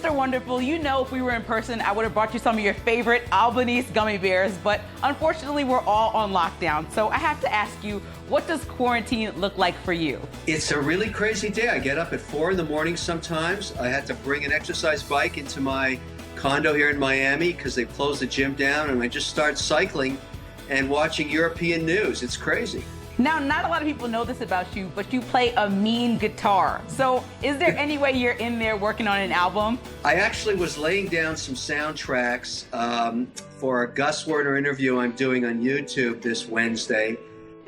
Mr. Wonderful, you know if we were in person, I would have brought you some of your favorite Albanese gummy bears, but unfortunately we're all on lockdown. So I have to ask you, what does quarantine look like for you? It's a really crazy day. I get up at 4 in the morning sometimes. I had to bring an exercise bike into my condo here in Miami because they've closed the gym down, and I just start cycling and watching European news. It's crazy. Now, not a lot of people know this about you, but you play a mean guitar. So is there any way you're in there working on an album? I actually was laying down some soundtracks for a Gus Werner interview I'm doing on YouTube this Wednesday,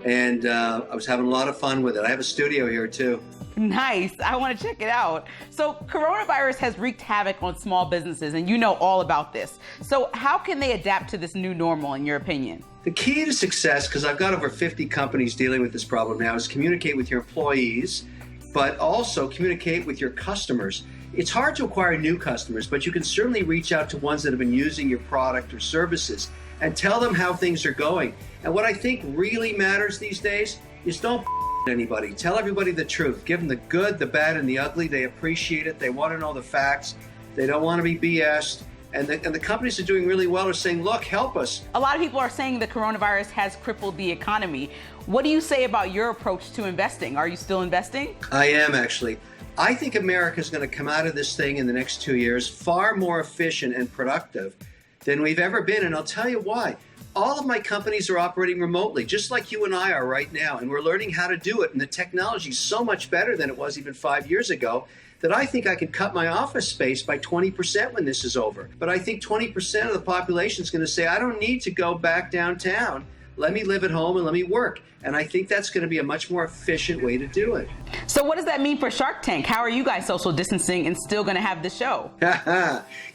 and I was having a lot of fun with it. I have a studio here too. Nice. I want to check it out. So coronavirus has wreaked havoc on small businesses, and you know all about this. So how can they adapt to this new normal, in your opinion? The key to success, because I've got over 50 companies dealing with this problem now, is communicate with your employees, but also communicate with your customers. It's hard to acquire new customers, but you can certainly reach out to ones that have been using your product or services and tell them how things are going. And what I think really matters these days is don't anybody. Tell everybody the truth. Give them the good, the bad, and the ugly. They appreciate it. They want to know the facts. They don't want to be BS'd. And the companies that are doing really well are saying, look, help us. A lot of people are saying the coronavirus has crippled the economy. What do you say about your approach to investing? Are you still investing? I am, actually. I think America is going to come out of this thing in the next 2 years far more efficient and productive than we've ever been. And I'll tell you why. All of my companies are operating remotely, just like you and I are right now, and we're learning how to do it. And the technology is so much better than it was even 5 years ago that I think I can cut my office space by 20% when this is over. But I think 20% of the population is going to say, I don't need to go back downtown. Let me live at home and let me work. And I think that's going to be a much more efficient way to do it. So what does that mean for Shark Tank? How are you guys social distancing and still going to have the show?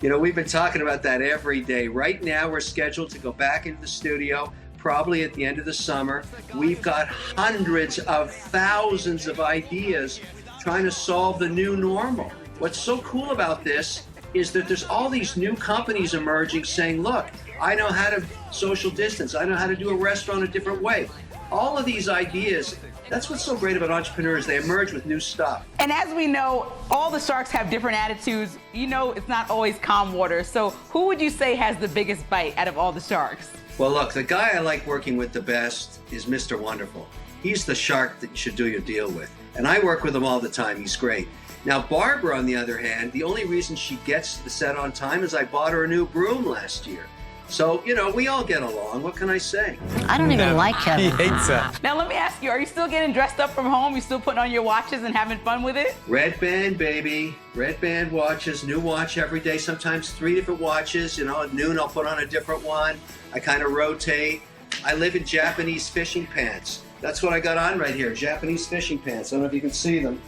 You know, we've been talking about that every day. Right now, we're scheduled to go back into the studio probably at the end of the summer. We've got hundreds of thousands of ideas trying to solve the new normal. What's so cool about this is that there's all these new companies emerging saying, look, I know how to social distance. I know how to do a restaurant a different way. All of these ideas, that's what's so great about entrepreneurs. They emerge with new stuff. And as we know, all the sharks have different attitudes. You know, it's not always calm water. So who would you say has the biggest bite out of all the sharks? Well, look, the guy I like working with the best is Mr. Wonderful. He's the shark that you should do your deal with. And I work with him all the time. He's great. Now, Barbara, on the other hand, the only reason she gets to the set on time is I bought her a new broom last year. So, you know, we all get along. What can I say? I don't even like Kevin. He hates her. Now, let me ask you, are you still getting dressed up from home? You still putting on your watches and having fun with it? Red band, baby. Red band watches, new watch every day, sometimes 3 different watches. You know, at noon I'll put on a different one. I kind of rotate. I live in Japanese fishing pants. That's what I got on right here, Japanese fishing pants. I don't know if you can see them.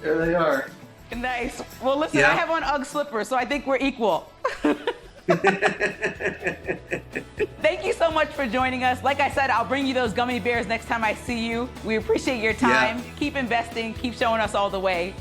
There they are. Nice. Well, listen, Yeah. I have on UGG slippers, so I think we're equal. Thank you so much for joining us. Like I said, I'll bring you those gummy bears next time I see you. We appreciate your time. Yeah. Keep investing. Keep showing us all the way.